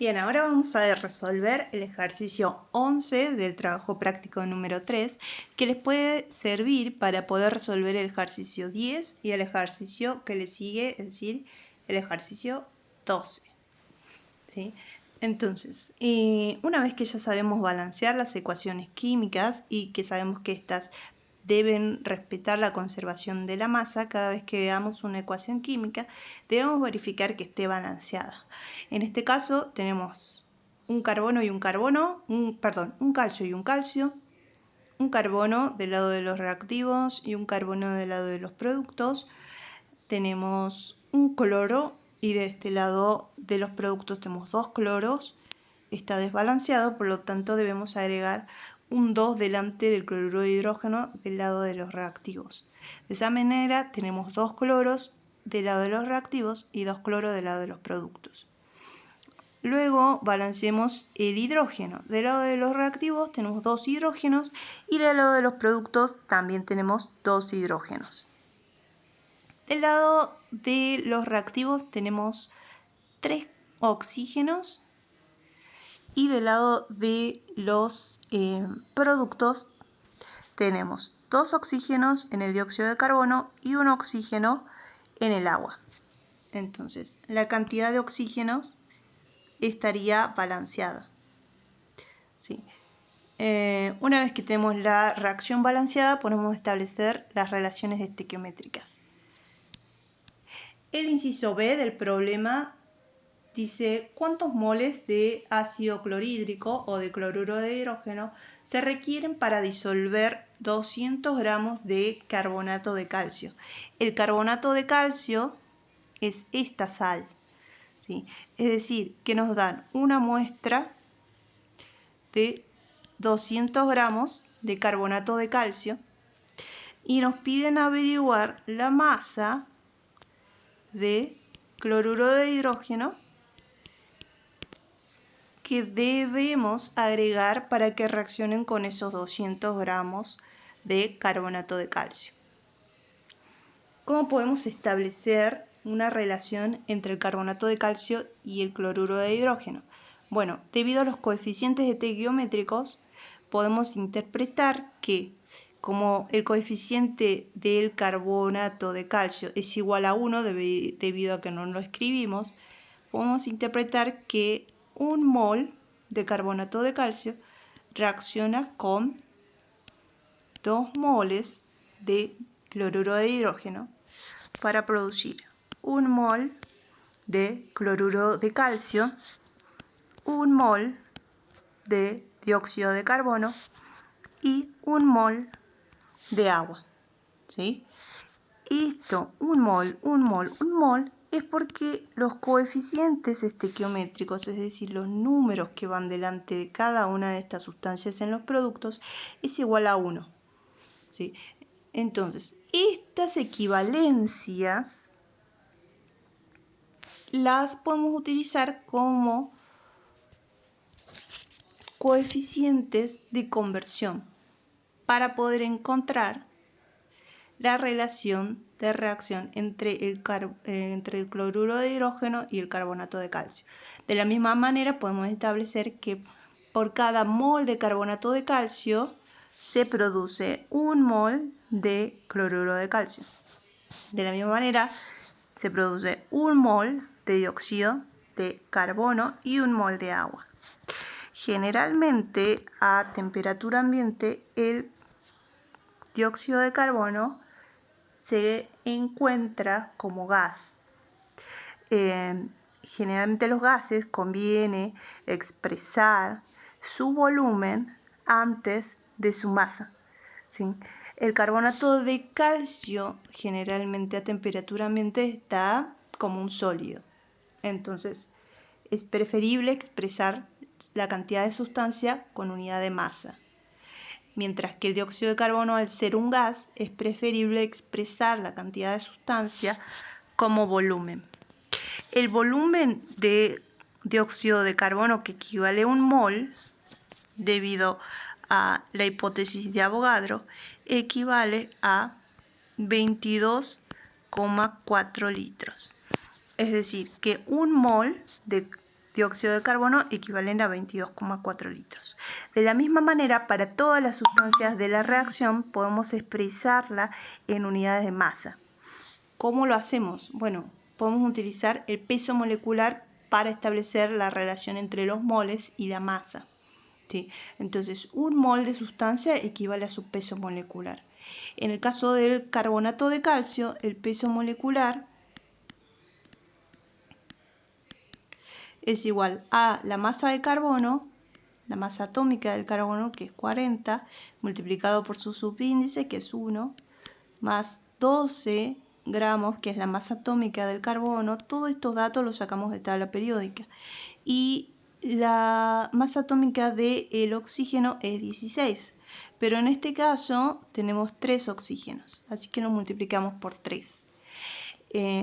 Bien, ahora vamos a resolver el ejercicio 11 del trabajo práctico número 3, que les puede servir para poder resolver el ejercicio 10 y el ejercicio que le sigue, es decir, el ejercicio 12. ¿Sí? Entonces, una vez que ya sabemos balancear las ecuaciones químicas y que sabemos que estas deben respetar la conservación de la masa, cada vez que veamos una ecuación química debemos verificar que esté balanceada. En este caso tenemos un carbono y un carbono, un calcio y un calcio, un carbono del lado de los reactivos y un carbono del lado de los productos. Tenemos un cloro y de este lado de los productos tenemos dos cloros. Está desbalanceado, por lo tanto debemos agregar un 2 delante del cloruro de hidrógeno del lado de los reactivos. De esa manera tenemos dos cloros del lado de los reactivos y dos cloros del lado de los productos. Luego balanceemos el hidrógeno. Del lado de los reactivos tenemos dos hidrógenos y del lado de los productos también tenemos dos hidrógenos. Del lado de los reactivos tenemos 3 oxígenos y del lado de los productos tenemos 2 oxígenos en el dióxido de carbono y un oxígeno en el agua. Entonces, la cantidad de oxígenos estaría balanceada. ¿Sí? Una vez que tenemos la reacción balanceada, podemos establecer las relaciones estequiométricas. El inciso B del problema dice cuántos moles de ácido clorhídrico o de cloruro de hidrógeno se requieren para disolver 200 gramos de carbonato de calcio. El carbonato de calcio es esta sal, ¿sí? Es decir, que nos dan una muestra de 200 gramos de carbonato de calcio y nos piden averiguar la masa de cloruro de hidrógeno que debemos agregar para que reaccionen con esos 200 gramos de carbonato de calcio. ¿Cómo podemos establecer una relación entre el carbonato de calcio y el cloruro de hidrógeno? Bueno, debido a los coeficientes estequiométricos, podemos interpretar que como el coeficiente del carbonato de calcio es igual a 1 debido a que no lo escribimos, podemos interpretar que un mol de carbonato de calcio reacciona con 2 moles de cloruro de hidrógeno para producir un mol de cloruro de calcio, un mol de dióxido de carbono y un mol de agua. ¿Sí? Esto, un mol, es porque los coeficientes estequiométricos, es decir, los números que van delante de cada una de estas sustancias en los productos, es igual a 1. ¿Sí? Entonces, estas equivalencias las podemos utilizar como coeficientes de conversión para poder encontrar la relación de reacción entre el cloruro de hidrógeno y el carbonato de calcio. De la misma manera podemos establecer que por cada mol de carbonato de calcio se produce un mol de cloruro de calcio. De la misma manera se produce un mol de dióxido de carbono y un mol de agua. Generalmente a temperatura ambiente el dióxido de carbono se encuentra como gas. Generalmente los gases conviene expresar su volumen antes de su masa, ¿sí? El carbonato de calcio generalmente a temperatura ambiente está como un sólido. Entonces es preferible expresar la cantidad de sustancia con unidad de masa. Mientras que el dióxido de carbono, al ser un gas, es preferible expresar la cantidad de sustancia como volumen. El volumen de dióxido de carbono, que equivale a un mol, debido a la hipótesis de Avogadro, equivale a 22,4 litros. Es decir, que un mol de dióxido de carbono equivalen a 22,4 litros. De la misma manera, para todas las sustancias de la reacción podemos expresarla en unidades de masa. ¿Cómo lo hacemos? Bueno, podemos utilizar el peso molecular para establecer la relación entre los moles y la masa. ¿Sí? Entonces, un mol de sustancia equivale a su peso molecular. En el caso del carbonato de calcio, el peso molecular es igual a la masa de carbono, la masa atómica del carbono, que es 40, multiplicado por su subíndice, que es 1, más 12 gramos, que es la masa atómica del carbono. Todos estos datos los sacamos de tabla periódica. Y la masa atómica del oxígeno es 16, pero en este caso tenemos 3 oxígenos, así que lo multiplicamos por 3.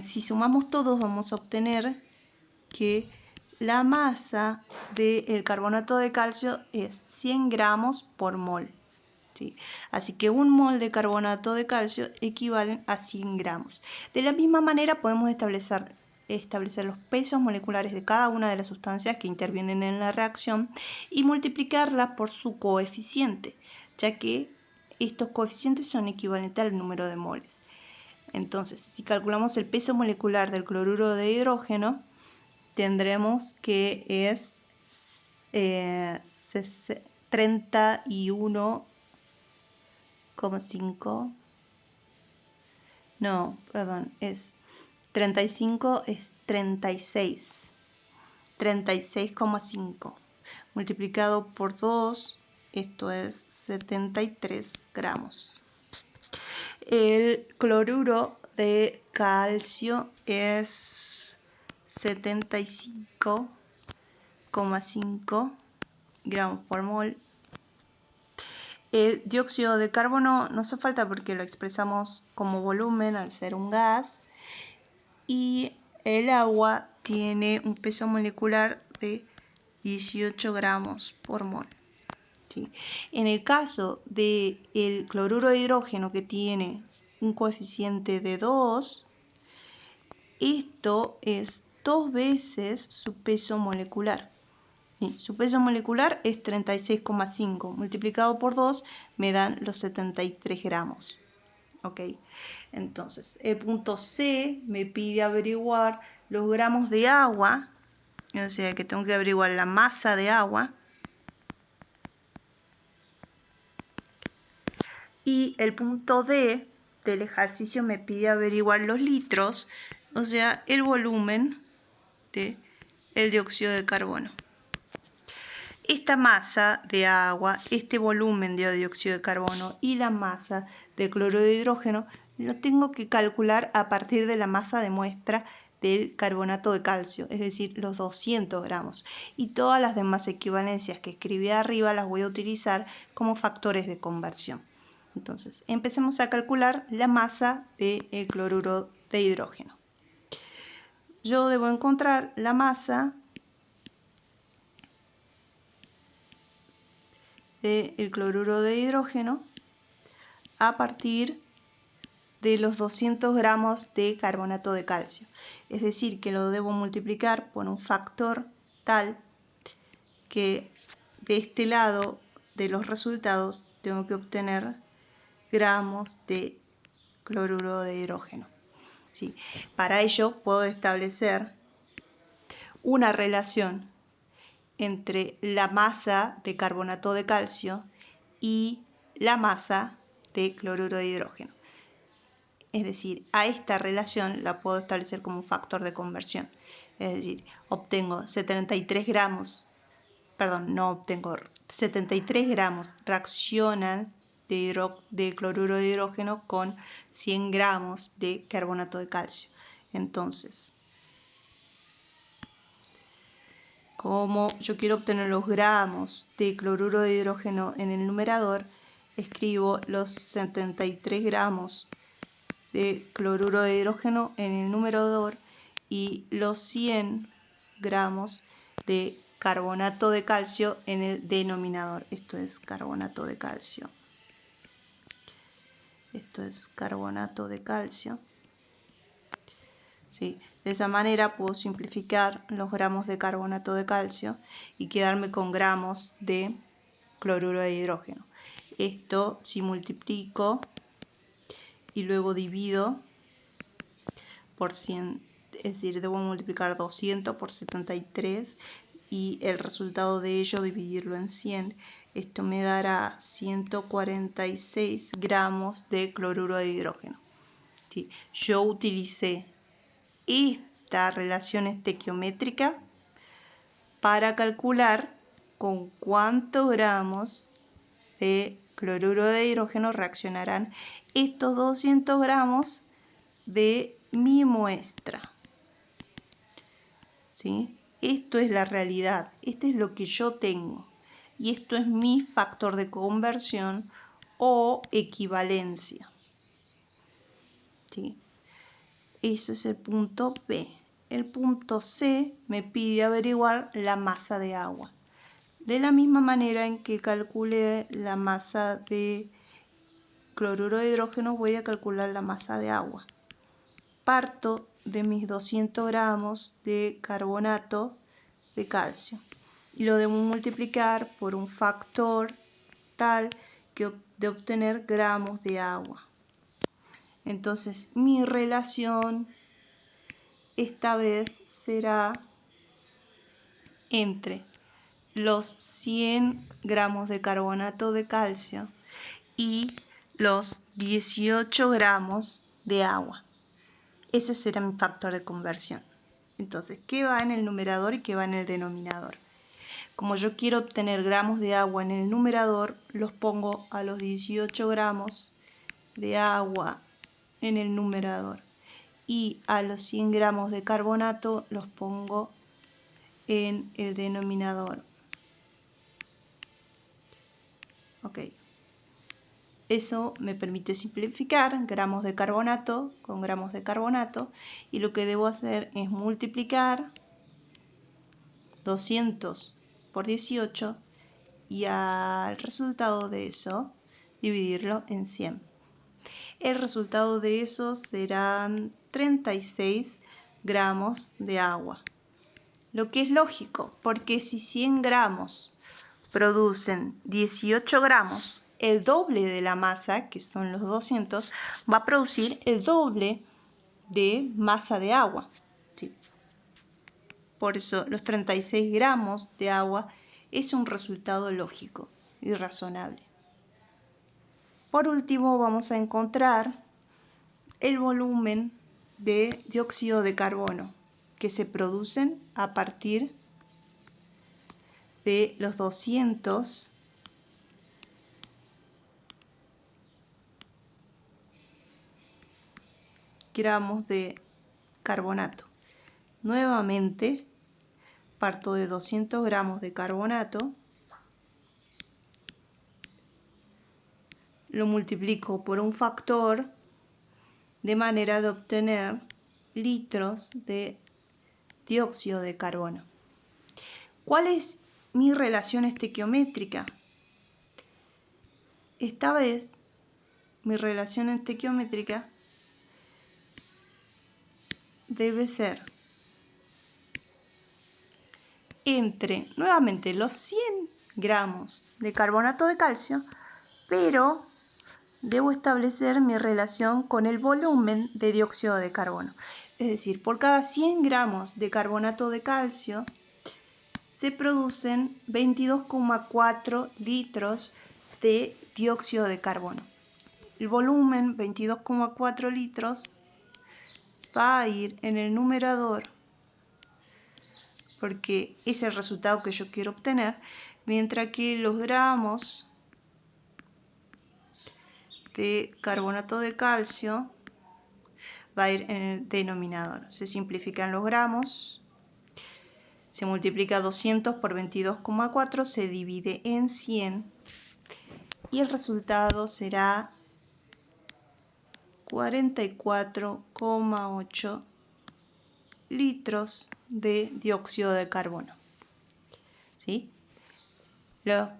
Si sumamos todos, vamos a obtener que la masa del carbonato de calcio es 100 gramos por mol. ¿Sí? Así que un mol de carbonato de calcio equivale a 100 gramos. De la misma manera podemos establecer los pesos moleculares de cada una de las sustancias que intervienen en la reacción y multiplicarlas por su coeficiente, ya que estos coeficientes son equivalentes al número de moles. Entonces, si calculamos el peso molecular del cloruro de hidrógeno, tendremos que es 31,5. No, perdón, es 35, es 36,5. Multiplicado por 2, esto es 73 gramos. El cloruro de calcio es 75,5 gramos por mol. El dióxido de carbono no hace falta porque lo expresamos como volumen al ser un gas. Y el agua tiene un peso molecular de 18 gramos por mol. ¿Sí? En el caso del cloruro de hidrógeno, que tiene un coeficiente de 2, esto es 2 veces su peso molecular. ¿Sí? Su peso molecular es 36,5. Multiplicado por 2 me dan los 73 gramos. ¿Ok? Entonces, el punto C me pide averiguar los gramos de agua, o sea que tengo que averiguar la masa de agua. Y el punto D del ejercicio me pide averiguar los litros, o sea, el volumen del dióxido de carbono. Esta masa de agua, este volumen de dióxido de carbono y la masa del cloruro de hidrógeno lo tengo que calcular a partir de la masa de muestra del carbonato de calcio, es decir, los 200 gramos. Y todas las demás equivalencias que escribí arriba las voy a utilizar como factores de conversión. Entonces, empecemos a calcular la masa del cloruro de hidrógeno. Yo debo encontrar la masa del cloruro de hidrógeno a partir de los 200 gramos de carbonato de calcio. Es decir, que lo debo multiplicar por un factor tal que de este lado de los resultados tengo que obtener gramos de cloruro de hidrógeno. ¿Sí? Para ello puedo establecer una relación entre la masa de carbonato de calcio y la masa de cloruro de hidrógeno. Es decir, a esta relación la puedo establecer como un factor de conversión. Es decir, obtengo 73 gramos, perdón, no obtengo 73 gramos, reaccionan de cloruro de hidrógeno con 100 gramos de carbonato de calcio. Entonces, como yo quiero obtener los gramos de cloruro de hidrógeno en el numerador, escribo los 73 gramos de cloruro de hidrógeno en el numerador y los 100 gramos de carbonato de calcio en el denominador. Esto es carbonato de calcio. Esto es carbonato de calcio. ¿sí? De esa manera puedo simplificar los gramos de carbonato de calcio y quedarme con gramos de cloruro de hidrógeno. Esto si multiplico y luego divido por 100, es decir, debo multiplicar 200 por 73 y el resultado de ello dividirlo en 100. Esto me dará 146 gramos de cloruro de hidrógeno. ¿Sí? Yo utilicé esta relación estequiométrica para calcular con cuántos gramos de cloruro de hidrógeno reaccionarán estos 200 gramos de mi muestra. ¿Sí? Esto es la realidad, esto es lo que yo tengo y esto es mi factor de conversión o equivalencia. ¿Sí? Eso es el punto B. El punto C me pide averiguar la masa de agua. De la misma manera en que calcule la masa de cloruro de hidrógeno, voy a calcular la masa de agua. Parto de mis 200 gramos de carbonato de calcio y lo debo multiplicar por un factor tal que de obtener gramos de agua. Entonces mi relación esta vez será entre los 100 gramos de carbonato de calcio y los 18 gramos de agua. Ese será mi factor de conversión. Entonces, ¿qué va en el numerador y qué va en el denominador? Como yo quiero obtener gramos de agua en el numerador, los pongo a los 18 gramos de agua en el numerador. Y a los 100 gramos de carbonato los pongo en el denominador. Ok. Eso me permite simplificar gramos de carbonato con gramos de carbonato y lo que debo hacer es multiplicar 200 por 18 y al resultado de eso dividirlo en 100. El resultado de eso serán 36 gramos de agua. Lo que es lógico, porque si 100 gramos producen 18 gramos, el doble de la masa, que son los 200, va a producir el doble de masa de agua. ¿Sí? Por eso los 36 gramos de agua es un resultado lógico y razonable. Por último, vamos a encontrar el volumen de dióxido de carbono que se producen a partir de los 200 gramos de carbonato. Nuevamente, parto de 200 gramos de carbonato, lo multiplico por un factor de manera de obtener litros de dióxido de carbono. ¿Cuál es mi relación estequiométrica? Esta vez, mi relación estequiométrica debe ser entre, nuevamente, los 100 gramos de carbonato de calcio, pero debo establecer mi relación con el volumen de dióxido de carbono. Es decir, por cada 100 gramos de carbonato de calcio se producen 22,4 litros de dióxido de carbono. El volumen, 22,4 litros, va a ir en el numerador porque es el resultado que yo quiero obtener, mientras que los gramos de carbonato de calcio va a ir en el denominador. Se simplifican los gramos, se multiplica 200 por 22,4, se divide en 100 y el resultado será 44,8 litros de dióxido de carbono. ¿Sí?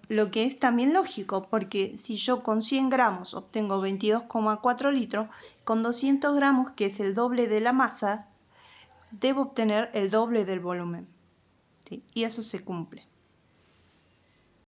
Lo que es también lógico, porque si yo con 100 gramos obtengo 22,4 litros, con 200 gramos, que es el doble de la masa, debo obtener el doble del volumen. ¿Sí? Y eso se cumple.